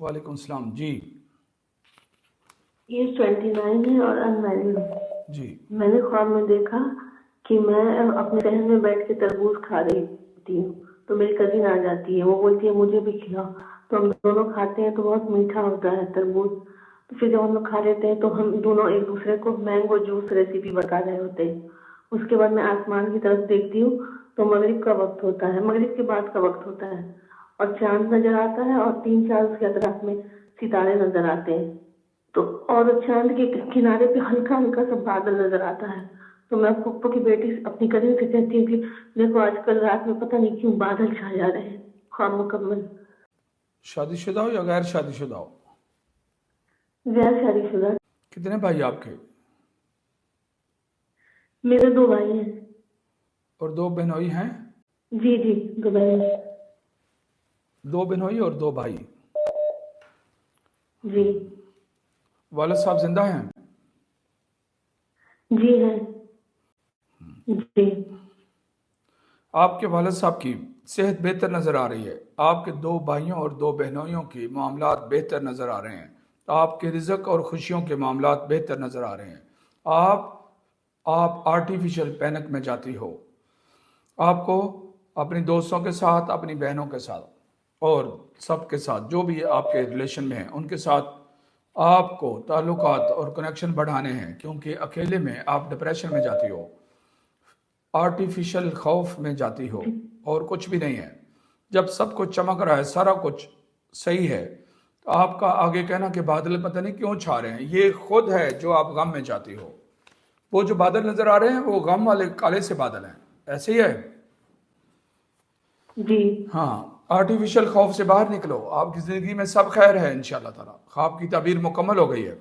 वालेकुम सलाम जी। एज 29 है और अनमैरिड हूँ। जी मैंने ख्वाब में देखा कि मैं अपने सहन में बैठ के तरबूज खा रही थी, तो मेरी कजिन आ जाती है, वो बोलती है मुझे भी खिलाओ। तो हम दोनों खाते हैं तो बहुत मीठा होता है तरबूज। तो फिर जब हम लोग खा लेते हैं तो हम दोनों एक दूसरे को मैंगो जूस रेसिपी बता रहे होते हैं। उसके बाद मैं आसमान की तरफ देखती हूँ तो मगरिब का वक्त होता है, मगरिब के बाद का वक्त होता है, और चांद नजर आता है और 3-4 उसके अतराफ में सितारे नजर आते हैं। तो और चांद के किनारे पे हल्का हल्का सा बादल नजर आता है। तो मैं पप्पू की बेटी अपनी कजिन से कहती हूँ कि देखो आजकल रात में पता नहीं क्यों बादल छा जा रहे हैं। ख्वाब मुकम्मल। शादीशुदा हो या गैर शादीशुदा हो? गैर शादीशुदा। कितने भाई आपके? मेरे 2 भाई हैं। और 2 बहनोई हैं? जी जी, 2 बहन। 2 बहनोई और 2 भाई। जी। वालिद साहब जिंदा हैं? जी हैं। जी। आपके वालिद साहब की सेहत बेहतर नज़र आ रही है। आपके 2 भाइयों और 2 बहनोइयों के मामलात बेहतर नज़र आ रहे हैं। आपके रिज़्क और खुशियों के मामलात बेहतर नज़र आ रहे हैं। आप आर्टिफिशियल पैनिक में जाती हो। आपको अपने दोस्तों के साथ, अपनी बहनों के साथ और सबके साथ जो भी आपके रिलेशन में हैं उनके साथ आपको ताल्लुकात और कनेक्शन बढ़ाने हैं, क्योंकि अकेले में आप डिप्रेशन में जाती हो, आर्टिफिशियल खौफ में जाती हो और कुछ भी नहीं है। जब सब कुछ चमक रहा है, सारा कुछ सही है, तो आपका आगे कहना कि बादल पता नहीं क्यों छा रहे हैं, ये खुद है जो आप गम में जाती हो। वो जो बादल नजर आ रहे हैं वो गम वाले काले से बादल हैं, ऐसे ही है। जी। हाँ, आर्टिफिशियल खौफ से बाहर निकलो, आपकी ज़िंदगी में सब खैर है इंशाअल्लाह ताला। ख्वाब की ताबीर मुकम्मल हो गई है।